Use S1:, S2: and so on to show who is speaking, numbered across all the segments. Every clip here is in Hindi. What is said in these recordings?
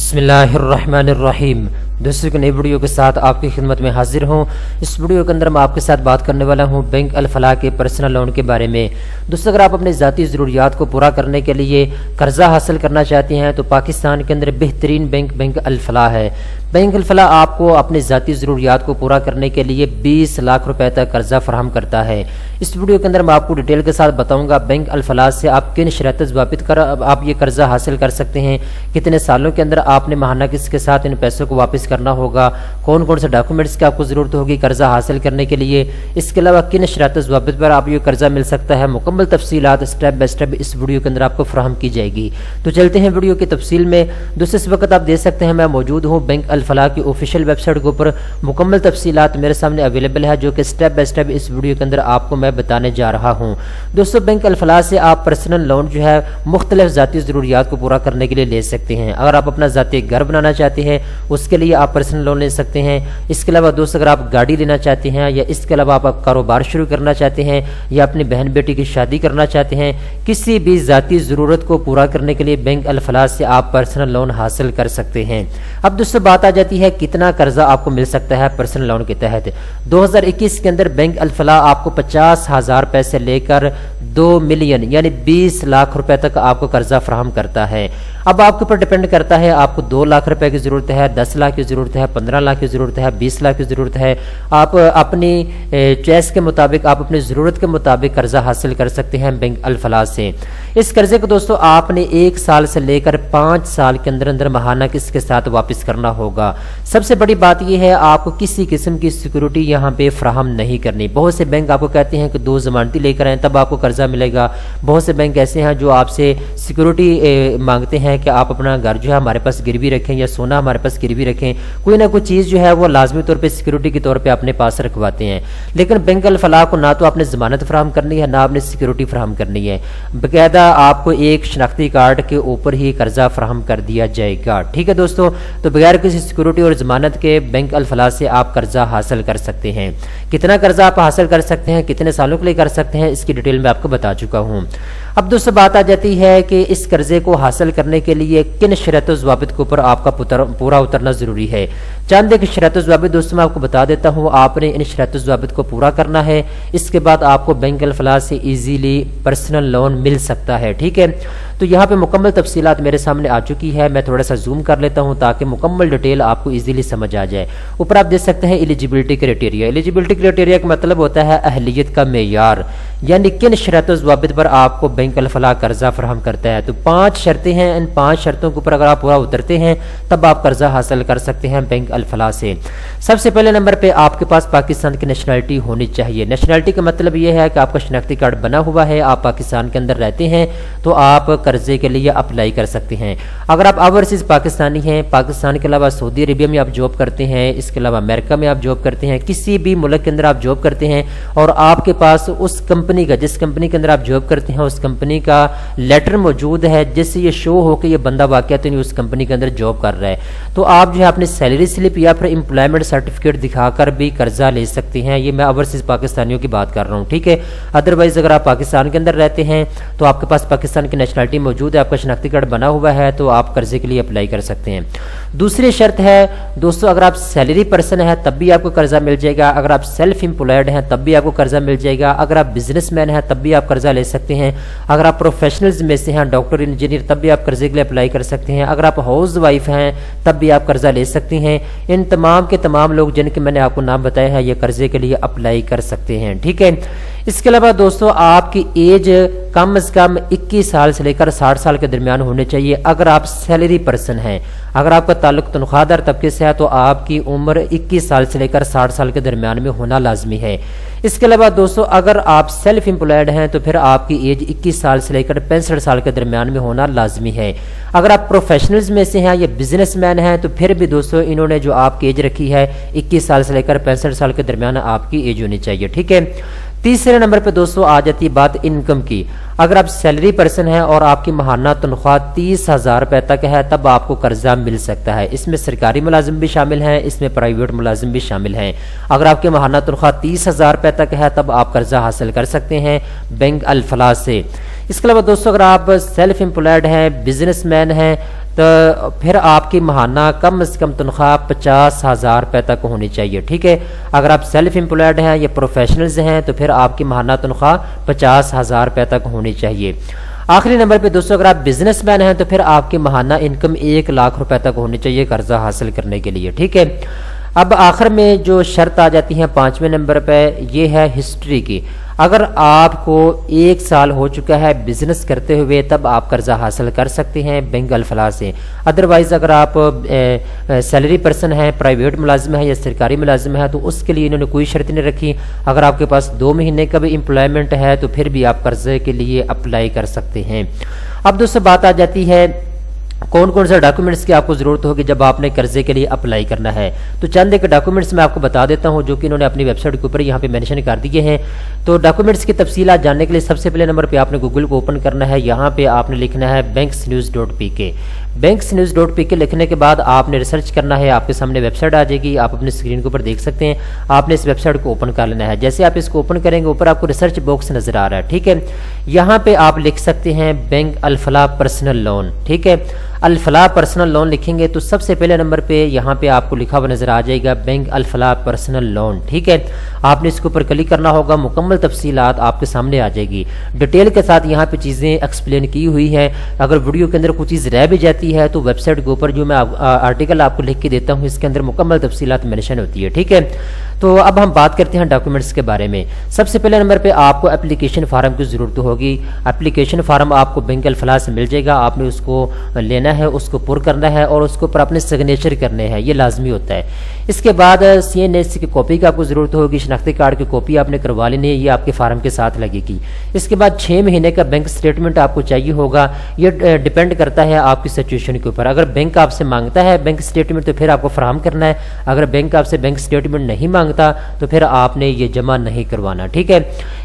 S1: बिस्मिल्लाहिर्रहमानिर्रहीम। दोस्तों की नई वीडियो के साथ आपकी खिदमत में हाजिर हूँ। इस वीडियो के अंदर मैं आपके साथ बात करने वाला हूँ बैंक अल फलाह के पर्सनल लोन के बारे में। दोस्तों अगर आप अपनी ज़ाती ज़रूरियात को पूरा करने के लिए कर्जा हासिल करना चाहते हैं तो पाकिस्तान के अंदर बेहतरीन बैंक अल फलाह है। बैंक अल फलाह आपको अपनी ज़ाती ज़रूरियात को पूरा करने के लिए 20 लाख रुपए तक कर्जा फराहम करता है। इस वीडियो के अंदर मैं आपको डिटेल के साथ बताऊंगा बैंक अल फलाह से आप किन शर्त ज़ाबित कर आप ये कर्जा हासिल कर सकते हैं, कितने सालों के अंदर आपने माहाना किस्त के साथ इन पैसों को वापस करना होगा, कौन कौन से डॉक्यूमेंट्स की आपको ज़रूरत होगी कर्जा हासिल करने के लिए, इसके अलावा किन शर्त ज़ाबित पर आप ये कर्जा मिल सकता है। मुकम्मल तफसीलात स्टेप बाय स्टेप इस वीडियो के अंदर आपको फराहम की जाएगी। तो चलते हैं वीडियो की तफसील में। दोस्तों इस वक्त आप देख सकते हैं मैं मौजूद हूँ बैंक अल फलाह की ऑफिशियल वेबसाइट के ऊपर। मुकम्मल तफसीलात मेरे सामने अवेलेबल है जो कि स्टेप बाय स्टेप इस वीडियो के अंदर आपको मैं बताने जा रहा हूँ। दोस्तों बैंक अल फलाह से आप पर्सनल लोन जो है मुख्तलिफ ज़ाती ज़रूरियात को पूरा करने के लिए ले सकते हैं। अगर आप अपना ज़ाती घर बनाना चाहते हैं उसके लिए आप पर्सनल लोन ले सकते हैं। इसके अलावा दोस्तों अगर आप गाड़ी लेना चाहते हैं या इसके अलावा आप कारोबार शुरू करना चाहते हैं या अपनी बहन बेटी की शादी करना चाहते हैं, किसी भी ज़ाती ज़रूरत को पूरा करने के लिए बैंक अल फलाह से आप पर्सनल लोन हासिल कर सकते हैं। अब दोस्तों बात आ जाती है कितना कर्जा आपको मिल सकता है पर्सनल लोन के तहत। 2021 के अंदर बैंक अल फलाह आपको 50,000 रुपए से लेकर 2 मिलियन यानी 20 लाख रुपए तक आपको कर्जा फराहम करता है। अब आपके ऊपर डिपेंड करता है आपको 2 लाख रुपए की जरूरत है, 10 लाख की जरूरत है, 15 लाख की जरूरत है, 20 लाख की जरूरत है। आप अपनी चॉइस के मुताबिक आप अपनी जरूरत के मुताबिक कर्जा हासिल कर सकते हैं बैंक अल फलाह से। इस कर्जे को दोस्तों आपने 1 साल से लेकर 5 साल के अंदर अंदर माहाना किस्त के साथ वापस करना होगा। सबसे बड़ी बात यह है आपको किसी किस्म की सिक्योरिटी यहाँ पे फ्राहम नहीं करनी। बहुत से बैंक आपको कहते हैं कि 2 जमानती लेकर आए तब आपको कर्जा मिलेगा। बहुत से बैंक ऐसे हैं जो आपसे सिक्योरिटी मांगते हैं कि आप अपना घर जो है हमारे पास गिरवी रखें या सोना हमारे पास गिरवी रखें, कोई ना कोई चीज़ जो है वो लाजमी तौर पे सिक्योरिटी के तौर पे अपने पास रखवाते हैं। लेकिन बैंक अल फलाह को ना तो आपने जमानत फराहम करनी है ना आपने सिक्योरिटी फराहम करनी है, बाकायदा आपको एक शनाख्ती कार्ड के ऊपर ही कर्जा फराहम कर दिया जाएगा। ठीक है दोस्तों, तो बगैर किसी सिक्योरिटी और जमानत के बैंक अल फलाह से आप कर्जा हासिल कर सकते हैं। कितना कर्जा आप हासिल कर सकते हैं, कितने सालों के लिए कर सकते हैं, इसकी डिटेल में आपको बता चुका हूँ। अब दोस्तों बात आ जाती है कि इस कर्जे को हासिल करने के लिए किन शर्त ज़ाबित के ऊपर आपका पूरा उतरना जरूरी है। चंद एक शर्त ज़ाबित दोस्तों मैं आपको बता देता हूँ, आपने इन शर्त ज़ाबित को पूरा करना है। इसके बाद आपको बैंक अल फलाह से इजीली पर्सनल लोन मिल सकता है। ठीक है, तो यहाँ पे मुकम्मल तफसीलात मेरे सामने आ चुकी है। मैं थोड़ा सा जूम कर लेता हूँ ताकि मुकम्मल डिटेल आपको इजीली समझ आ जाए। ऊपर आप देख सकते हैं एलिजिबिलिटी क्राइटेरिया। एलिजिबिलिटी क्राइटेरिया का मतलब होता है अहलियत का मेयार, यानी किन शर्त ज़ाबित पर आपको बैंक अल फलाह कर्जा फराहम करता है। तो 5 शर्तें हैं, इन 5 शर्तों के ऊपर अगर आप पूरा उतरते हैं तब आप कर्जा हासिल कर सकते हैं बैंक अल फलाह से। सबसे पहले नंबर पे आपके पास पाकिस्तान की नेशनलिटी होनी चाहिए। नेशनलिटी का मतलब यह है कि आपका शनाख्ती कार्ड बना हुआ है, आप पाकिस्तान के अंदर रहते हैं तो आप कर्जे के लिए अप्लाई कर सकते हैं। अगर आप ओवरसीज पाकिस्तानी हैं, पाकिस्तान के अलावा सऊदी अरेबिया में आप जॉब करते हैं, इसके अलावा अमेरिका में आप जॉब करते हैं, किसी भी मुल्क के अंदर आप जॉब करते हैं और आपके पास उस कंपनी का, जिस कंपनी के अंदर आप जॉब करते हैं उस कंपनी का लेटर मौजूद है जिससे ये शो हो कि ये बंदा वाकई उस कंपनी के अंदर जॉब कर रहा है, तो आप जो है अपनी सैलरी स्लिप या फिर एम्प्लॉयमेंट सर्टिफिकेट दिखाकर भी कर्जा ले सकते हैं। ये मैं ओवरसीज पाकिस्तानियों की बात कर रहा हूँ। ठीक है, अदरवाइज अगर आप पाकिस्तान के अंदर रहते हैं तो आपके पास पाकिस्तान की नेशनलिटी मौजूद है, आपका शनाख्ती कार्ड बना हुआ है तो आप कर्जे के लिए अप्लाई कर सकते हैं। दूसरी शर्त है दोस्तों अगर आप सैलरी पर्सन है तब भी आपको कर्जा मिल जाएगा, अगर आप सेल्फ एम्प्लॉयड हैं तब भी आपको कर्जा मिल जाएगा, अगर आप बिजनेसमैन हैं तब भी आप कर्जा ले सकते हैं, अगर आप प्रोफेशनल्स में से हैं डॉक्टर इंजीनियर तब भी आप कर्जे के लिए अप्लाई कर सकते हैं, अगर आप हाउस वाइफ हैं तब भी आप कर्जा ले सकते हैं। इन तमाम के तमाम लोग जिनके मैंने आपको नाम बताया है ये कर्जे के लिए अप्लाई कर सकते हैं। ठीक है, इसके अलावा दोस्तों आपकी एज कम से कम 21 साल से लेकर 60 साल के दरमियान होने चाहिए अगर आप सैलरी पर्सन हैं। अगर आपका ताल्लुक तनख्वाहदार तबके से है तो आपकी उम्र 21 साल से लेकर 60 साल के दरमियान में होना लाजमी है। इसके अलावा दोस्तों अगर आप सेल्फ एम्प्लॉयड हैं तो फिर आपकी एज 21 साल से लेकर 65 साल के दरमियान में होना लाजमी है। अगर आप प्रोफेशनल्स में से हैं या बिजनेसमैन हैं तो फिर भी दोस्तों इन्होंने जो आपकी एज रखी है 21 साल से लेकर 65 साल के दरमियान आपकी एज होनी चाहिए। ठीक है, तीसरे नंबर पे दोस्तों आ जाती है बात इनकम की। अगर आप सैलरी पर्सन हैं और आपकी माहाना तनख्वाह 30,000 रुपए तक है तब आपको कर्जा मिल सकता है। इसमें सरकारी मुलाजिम भी शामिल हैं, इसमें प्राइवेट मुलाजिम भी शामिल हैं। अगर आपकी माहाना तनख्वाह 30,000 रुपए तक है तब आप कर्जा हासिल कर सकते हैं बैंक अल फलाह से। इसके अलावा दोस्तों अगर आप सेल्फ एम्प्लॉयड हैं, बिजनेसमैन हैं, तो फिर आपकी महाना कम से कम तनख्वाह 50,000 रुपये तक होनी चाहिए। ठीक है, अगर आप सेल्फ एम्प्लॉयड हैं या प्रोफेशनल्स हैं तो फिर आपकी महाना तनख्वाह 50,000 रुपये तक होनी चाहिए। आखिरी नंबर पे दोस्तों अगर आप बिजनेसमैन हैं तो फिर आपकी महाना इनकम 1 लाख रुपए तक होनी चाहिए कर्जा हासिल करने के लिए। ठीक है, अब आखिर में जो शर्त आ जाती है 5वें नंबर पे, ये है हिस्ट्री की। अगर आपको 1 साल हो चुका है बिजनेस करते हुए तब आप कर्जा हासिल कर सकते हैं बैंक अल-फलाह से। अदरवाइज अगर आप सैलरी पर्सन हैं, प्राइवेट मुलाजिम है या सरकारी मुलाजिम है तो उसके लिए इन्होंने कोई शर्त नहीं रखी। अगर आपके पास 2 महीने का भी एम्प्लॉयमेंट है तो फिर भी आप कर्जे के लिए अप्लाई कर सकते हैं। अब दोस्तों बात आ जाती है कौन कौन सा डॉक्यूमेंट्स की आपको जरूरत होगी जब आपने कर्जे के लिए अप्लाई करना है। तो चंद एक डॉक्यूमेंट्स मैं आपको बता देता हूं जो कि इन्होंने अपनी वेबसाइट के ऊपर यहाँ पे मेंशन कर दिए हैं। तो डॉक्यूमेंट्स की तफसीलात जानने के लिए सबसे पहले नंबर पे आपने गूगल को ओपन करना है। यहाँ पे आपने लिखना है banksnews.pk। banksnews.pk लिखने के बाद आपने रिसर्च करना है, आपके सामने वेबसाइट आ जाएगी, आप अपनी स्क्रीन के ऊपर देख सकते हैं। आपने इस वेबसाइट को ओपन कर लेना है। जैसे आप इसको ओपन करेंगे ऊपर आपको रिसर्च बॉक्स नजर आ रहा है। ठीक है, यहाँ पे आप लिख सकते हैं बैंक अल-फलाह पर्सनल लोन। ठीक है, अल-फलाह पर्सनल लोन लिखेंगे तो सबसे पहले नंबर पे यहाँ पे आपको लिखा हुआ नजर आ जाएगा बैंक अल-फलाह पर्सनल लोन। ठीक है, आपने इसके ऊपर क्लिक करना होगा, मुकम्मल तफसीलात आपके सामने आ जाएगी। डिटेल के साथ यहाँ पे चीज़ें एक्सप्लेन की हुई हैं। अगर वीडियो के अंदर कुछ चीज़ रह भी जाती है तो वेबसाइट के ऊपर जो मैं आर्टिकल आपको लिख के देता हूँ इसके अंदर मुकम्मल तफसीलात मेंशन होती है। ठीक है, तो अब हम बात करते हैं डॉक्यूमेंट्स के बारे में। सबसे पहले नंबर पे आपको एप्लीकेशन फार्म की ज़रूरत होगी। एप्लीकेशन फार्म आपको बैंक अल-फलाह से मिल जाएगा, आपने उसको लेना है, उसको पुर करना है और उसके ऊपर अपने सिग्नेचर करने हैं, ये लाजमी होता है। इसके बाद CNS की कॉपी की आपको ज़रूरत होगी, शनाख्ती कार्ड की कॉपी आपने करवा लेनी है, ये आपके फार्म के साथ लगेगी। इसके बाद 6 महीने का बैंक स्टेटमेंट आपको चाहिए होगा। ये डिपेंड करता है आपकी सिचुएशन के ऊपर। अगर बैंक आपसे मांगता है बैंक स्टेटमेंट तो फिर आपको फराहम करना है, अगर बैंक आपसे बैंक स्टेटमेंट नहीं मांगता तो फिर आपने ये जमा नहीं करवाना। ठीक है,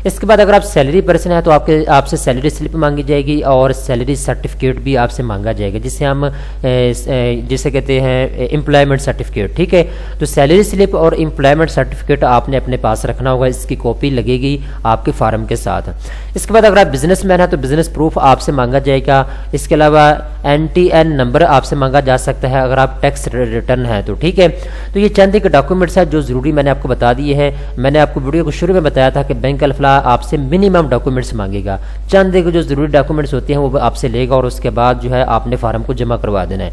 S1: इसके बाद अगर आप सैलरी पर्सन है तो आपसे सैलरी स्लिप मांगी जाएगी और सैलरी सर्टिफिकेट भी आपसे मांगा जाएगा जिसे कहते हैं एम्प्लॉयमेंट सर्टिफिकेट। ठीक है, तो सैलरी स्लिप और एम्प्लॉयमेंट सर्टिफिकेट आपने अपने पास रखना होगा, इसकी कॉपी लगेगी आपके फार्म के साथ। इसके बाद अगर आप बिजनेसमैन है तो बिजनेस प्रूफ आपसे मांगा जाएगा। इसके अलावा NTN नंबर आपसे मांगा जा सकता है अगर आप टैक्स रिटर्न है तो। ठीक है, तो ये चंद एक डॉक्यूमेंट्स है जो जरूरी मैंने आपको बता दिए हैं। मैंने आपको वीडियो को शुरू में बताया था कि बैंक अल-फलाह आपसे मिनिमम डॉक्यूमेंट्स मांगेगा, चंद एक जो जरूरी डॉक्यूमेंट्स होते हैं वो आपसे लेगा और उसके बाद जो है आपने फार्म को जमा करवा देना है।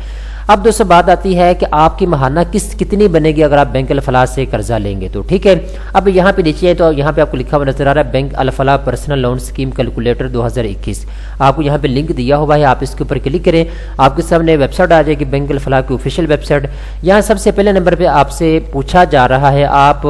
S1: अब दोस्तों बात आती है कि आपकी महाना कितनी बनेगी अगर आप बैंक अल-फलाह से कर्जा लेंगे तो। ठीक है, अब यहाँ पे नीचे है तो यहाँ पे आपको लिखा हुआ नजर आ रहा है bank Alfalah personal loan scheme calculator 2021। आपको यहाँ पे लिंक दिया हुआ है, आप इसके ऊपर क्लिक करें, आपके सामने वेबसाइट आ जाएगी बैंक अल-फलाह की ऑफिशियल वेबसाइट। यहाँ सबसे पहले नंबर पे आपसे पूछा जा रहा है आप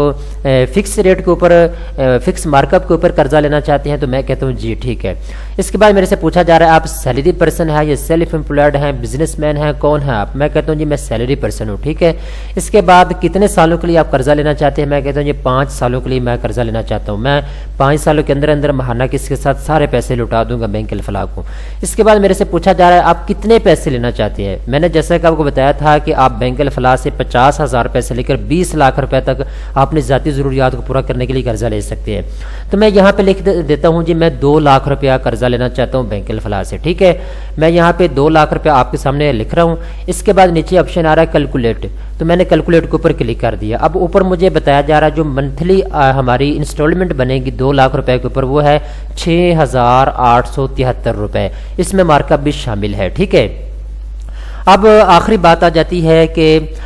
S1: फिक्स रेट के ऊपर, फिक्स मार्कअप के ऊपर कर्जा लेना चाहते हैं तो मैं कहता हूँ जी ठीक है। इसके बाद मेरे से पूछा जा रहा है आप सैलरी पर्सन है या सेल्फ एम्प्लॉयड है, बिजनेसमैन है, कौन है आप? मैं कहता हूँ जी मैं सैलरी पर्सन हूँ। ठीक है, इसके बाद कितने सालों के लिए आप कर्जा लेना चाहते हैं? मैं कहता हूँ जी 5 सालों के लिए मैं कर्जा लेना चाहता हूँ। मैं 5 सालों के अंदर अंदर महाना किसके साथ सारे पैसे लुटा दूंगा बैंक अल-फलाह को। इसके बाद मेरे से पूछा जा रहा है आप कितने पैसे लेना चाहते हैं? मैंने जैसा कि आपको बताया था कि आप बैंक अल-फलाह से 50,000 रुपये से लेकर 20 लाख रुपए तक अपनी ज़ाती ज़रूरियात को पूरा करने के लिए कर्जा ले सकते हैं। तो मैं यहाँ पे लिख देता हूँ जी मैं 2 लाख रुपया कर्जा लेना चाहता हूँ बैंक अल-फलाह से। ठीक है, मैं यहाँ पे 2 लाख रुपया आपके सामने लिख रहा हूँ। इसके बाद नीचे ऑप्शन आ रहा है कैलकुलेट, तो मैंने कैलकुलेट के ऊपर क्लिक कर दिया। अब ऊपर मुझे बताया जा रहा है जो मंथली हमारी इंस्टॉलमेंट बनेगी 2 लाख रुपए के ऊपर वो है 6,873 रुपए, इसमें मार्कअप भी शामिल है। ठीक है, अब आखिरी बात आ जाती है कि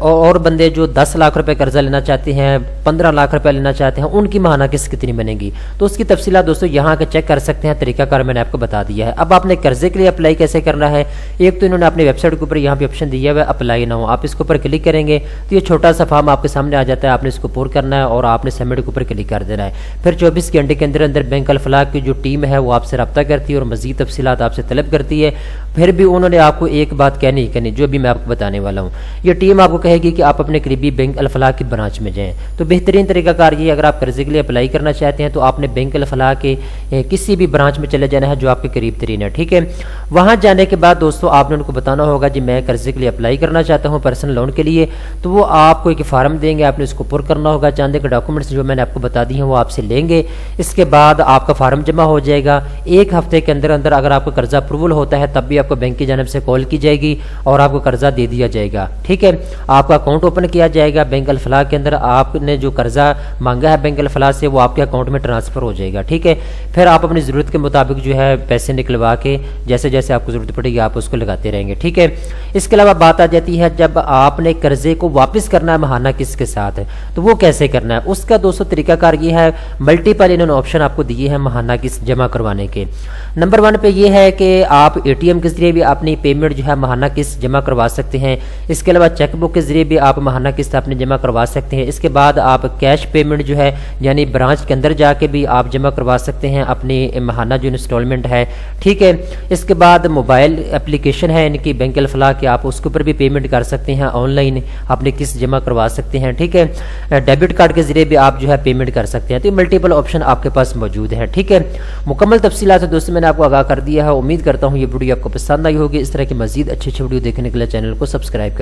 S1: और बंदे जो 10 लाख रुपए कर्जा लेना चाहते हैं, 15 लाख रुपए लेना चाहते हैं, उनकी महाना कितनी बनेगी तो उसकी तफसीलात दोस्तों यहाँ के चेक कर सकते हैं। तरीकाकार मैंने आपको बता दिया है। अब आपने कर्जे के लिए अप्लाई कैसे करना है, एक तो इन्होंने अपनी वेबसाइट के ऊपर यहाँ पे ऑप्शन दिया हुआ है अप्लाई नाउ, आप इसके ऊपर क्लिक करेंगे तो ये छोटा सा फॉर्म आपके सामने आ जाता है, आपने इसको पूरा करना है और आपने सबमिट के ऊपर क्लिक कर देना है। फिर 24 घंटे के अंदर अंदर बैंक अल-फलाह की जो टीम है वो आपसे रब्ता करती है और मजीद तफसीलात आपसे तलब करती है। फिर भी उन्होंने आपको एक बात कहनी जो भी मैं आपको बताने वाला हूँ, ये टीम आपको कहेगी कि आप अपने करीबी बैंक अल फलाह की ब्रांच में जाएं। तो बेहतरीन तरीकाकार ये, अगर आप कर्जे के लिए अप्लाई करना चाहते हैं तो आपने बैंक अल फलाह के किसी भी ब्रांच में चले जाना है जो आपके करीब तरीन है। ठीक है, वहां जाने के बाद दोस्तों आपने उनको बताना होगा जी मैं कर्जे के लिए अप्लाई करना चाहता हूं पर्सनल लोन के लिए। तो वो आपको एक फॉर्म देंगे, आपने उसको पुर करना होगा। चांदे के डॉक्यूमेंट्स जो मैंने आपको बता दी हैं वो आपसे लेंगे। इसके बाद आपका फॉर्म जमा हो जाएगा। एक हफ्ते के अंदर अंदर अगर आपका कर्जा अप्रूवल होता है तब भी आपको बैंक की जानब से कॉल की जाएगी और आपको कर्जा दे दिया जाएगा। ठीक है, आपका अकाउंट ओपन किया जाएगा बैंक अल फलाह के अंदर। आपने जो कर्जा मांगा है बैंक अल फलाह से वो आपके अकाउंट में ट्रांसफर हो जाएगा। ठीक है, फिर आप अपनी जरूरत के मुताबिक जो है पैसे निकलवा के जैसे जैसे आपको जरूरत पड़ेगी आप उसको लगाते रहेंगे। ठीक है, इसके अलावा बात आ जाती है जब आपने कर्जे को वापस करना है महाना किस्त के साथ, तो वो कैसे करना है। उसका दोस्तों तरीकाकार ये है, मल्टीपल इन्होंने ऑप्शन आपको दिए हैं महाना किस्त जमा करवाने के। नंबर 1 पे ये है कि आप एटीएम के जरिए भी अपनी पेमेंट जो है महाना किस्त जमा करवा सकते हैं। इसके अलावा चेकबुक के जरिए भी आप महाना किस्त अपने जमा करवा सकते हैं। इसके बाद आप कैश पेमेंट जो है यानी ब्रांच के अंदर जाके भी आप जमा करवा सकते हैं अपनी महाना जो इंस्टॉलमेंट है। ठीक है, इसके बाद मोबाइल एप्लीकेशन है इनकी बैंक अल फलाह की, आप उसके ऊपर भी पेमेंट कर सकते हैं, ऑनलाइन अपनी किस्त जमा करवा सकते हैं। ठीक है, डेबिट कार्ड के जरिए भी आप जो है पेमेंट कर सकते हैं। तो मल्टीपल ऑप्शन आपके पास मौजूद है। ठीक है, मुकम्मल तफसीलात है दोस्तों मैंने आपको आगाह कर दिया है। उम्मीद करता हूँ ये वीडियो आपको पसंद आई होगी। इस तरह की मजीद अच्छी अच्छी वीडियो देखने के लिए चैनल को सब्सक्राइब